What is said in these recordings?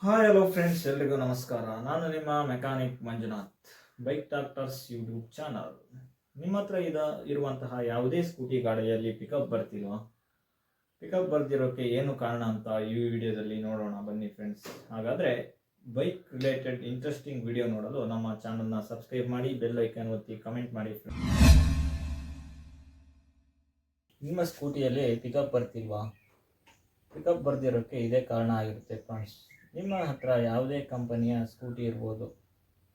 Hi hello friends, ಎಲ್ರಿಗೂ ನಮಸ್ಕಾರ. ನಾನು ನಿಮ್ಮ mechanic Manjunath, bike doctors YouTube channel. ನಿಮ್ಮ ಹತ್ರ ಇರುವಂತಹ ಯಾವುದೇ ಸ್ಕೂಟಿ ಗಾಡಿಯಲ್ಲಿ ಪಿಕಪ್ ಬರ್ತಿಲ್ವಾ? ಪಿಕಪ್ ಬರ್ದಿರೋಕ್ಕೆ ಏನು ಕಾರಣ ಅಂತ ಈ ವಿಡಿಯೋದಲ್ಲಿ ನೋಡೋಣ ಬನ್ನಿ ಫ್ರೆಂಡ್ಸ್. ಹಾಗಾದರೆ ಬೈಕ್ ರಿಲೇಟೆಡ್ ಇಂಟ್ರೆಸ್ಟಿಂಗ್ ವಿಡಿಯೋ ನೋಡಲು ನಮ್ಮ ಚಾನಲ್ನ ಸಬ್ಸ್ಕ್ರೈಬ್ ಮಾಡಿ, ಬೆಲ್ ಐಕಾನ್ ಒತ್ತಿ ಕಮೆಂಟ್ ಮಾಡಿ ಫ್ರೆಂಡ್ಸ್. ನಿಮ್ಮ ಸ್ಕೂಟಿಯಲ್ಲಿ ಪಿಕಪ್ ಬರ್ತಿಲ್ವಾ? ಪಿಕಪ್ ಬರ್ದಿರೋಕ್ಕೆ ಇದೇ ಕಾರಣ ಆಗಿರುತ್ತೆ ಫ್ರೆಂಡ್ಸ್. ನಿಮ್ಮ ಹತ್ರ ಯಾವುದೇ ಕಂಪನಿಯ ಸ್ಕೂಟಿ ಇರ್ಬೋದು,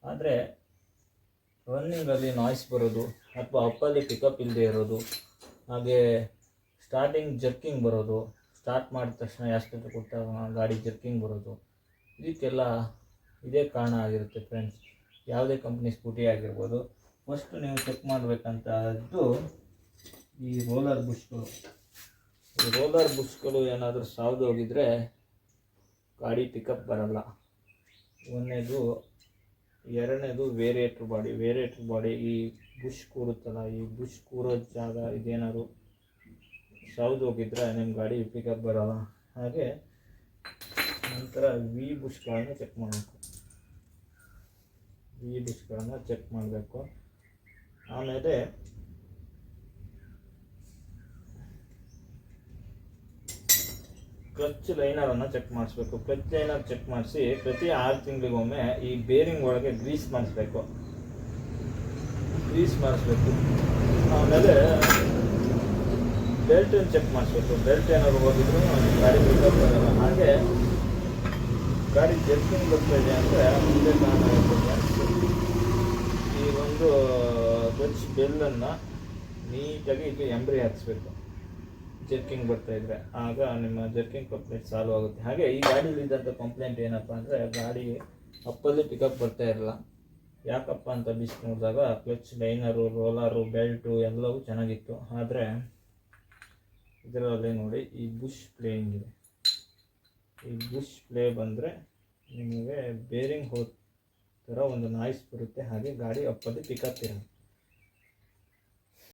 ಆದರೆ ರನ್ನಿಂಗಲ್ಲಿ ನಾಯ್ಸ್ ಬರೋದು ಅಥವಾ ಅಪ್ಪಲ್ಲಿ ಪಿಕಪ್ ಇಲ್ಲದೆ ಇರೋದು, ಹಾಗೆ ಸ್ಟಾರ್ಟಿಂಗ್ ಜರ್ಕಿಂಗ್ ಬರೋದು, ಸ್ಟಾರ್ಟ್ ಮಾಡಿದ ತಕ್ಷಣ ಎಷ್ಟು ಕೊಟ್ಟಾಗ ಗಾಡಿ ಜರ್ಕಿಂಗ್ ಬರೋದು, ಇದಕ್ಕೆಲ್ಲ ಇದೇ ಕಾರಣ ಆಗಿರುತ್ತೆ ಫ್ರೆಂಡ್ಸ್. ಯಾವುದೇ ಕಂಪ್ನಿ ಸ್ಕೂಟಿ ಆಗಿರ್ಬೋದು. ಫಸ್ಟ್ ನೀವು ಚೆಕ್ ಮಾಡಬೇಕಂತದ್ದು ಈ ರೋಲರ್ ಬುಷ್ಗಳು ಏನಾದರೂ ಸಾವ್ದು ಹೋಗಿದ್ರೆ ಗಾಡಿ ಪಿಕಪ್ ಬರಲ್ಲ. ಒಂದನೇದು. ಎರಡನೇದು ವೇರಿಯೇಟ್ರ್ ಬಾಡಿ ಈ ಬುಷ್ ಕೂರುತ್ತಲ್ಲ, ಈ ಬುಷ್ ಕೂರೋ ಜಾಗ ಇದೇನಾದ್ರು ಸಾವ್ದು ಹೋಗಿದ್ರೆ ನಿಮ್ಮ ಗಾಡಿ ಪಿಕಪ್ ಬರಲ್ಲ. ಹಾಗೆ ನಂತರ ವಿ ಬುಷ್ಗಳನ್ನು ಚೆಕ್ ಮಾಡಬೇಕು. ಆಮೇಲೆ ಕ್ಲಚ್ ಲೈನರನ್ನು ಚೆಕ್ ಮಾಡಿಸ್ಬೇಕು. ಕ್ಲಚ್ ಲೈನರ್ ಚೆಕ್ ಮಾಡಿಸಿ ಪ್ರತಿ 6 ತಿಂಗಳಿಗೊಮ್ಮೆ ಈ ಬೇರಿಂಗ್ ಒಳಗೆ ಗ್ರೀಸ್ ಮಾಡಿಸ್ಬೇಕು. ಆಮೇಲೆ ಬೆಲ್ಟನ್ನು ಚೆಕ್ ಮಾಡಿಸ್ಬೇಕು. ಬೆಲ್ಟ್ ಏನಾದ್ರು ಹೋಗಿದ್ರು ಗಾಡಿ ಪಿಕಪ್ ಬರಲ್ಲ. ಹಾಗೆ ಗಾಡಿ ಜರ್ಕಿಂಗ್ ಬರ್ತಾಯಿದೆ ಅಂದರೆ ಮುಂದೆ ಕಾರಣ ಇರ್ತದೆ. ಈ ಒಂದು ಕ್ಲಚ್ ಬೆಲ್ಲನ್ನು ನೀಟಾಗಿ ಇದು ಎಂಬ್ರಿ ಹಾಕಿಸ್ಬೇಕು. ಜರ್ಕಿಂಗ್ ಬರ್ತಾಯಿದ್ರೆ ಆಗ ನಿಮ್ಮ ಜರ್ಕಿಂಗ್ ಕಂಪ್ಲೇಂಟ್ ಸಾಲ್ವ್ ಆಗುತ್ತೆ. ಹಾಗೆ ಈ ಗಾಡಿಲಿದ್ದಂಥ ಕಂಪ್ಲೇಂಟ್ ಏನಪ್ಪ ಅಂದರೆ, ಗಾಡಿ ಅಪ್ಪಲ್ಲಿ ಪಿಕಪ್ ಬರ್ತಾ ಇರಲ್ಲ. ಯಾಕಪ್ಪ ಅಂತ ಬಿಸಿ ನೋಡಿದಾಗ ಕ್ಲಚ್ ಲೈನರು, ರೋಲರು, ಬೆಲ್ಟು ಎಲ್ಲವೂ ಚೆನ್ನಾಗಿತ್ತು. ಆದರೆ ಇದರಲ್ಲಿ ನೋಡಿ, ಈ ಬುಷ್ ಪ್ಲೇ ಹಿಂಗಿದೆ. ಈ ಬುಷ್ ಪ್ಲೇ ಬಂದರೆ ನಿಮಗೆ ಬೇರಿಂಗ್ ಹೋದ ಥರ ಒಂದು ನಾಯ್ಸ್ ಬರುತ್ತೆ. ಹಾಗೆ ಗಾಡಿ ಅಪ್ಪಲ್ಲಿ ಪಿಕಪ್ ಇರೋದು.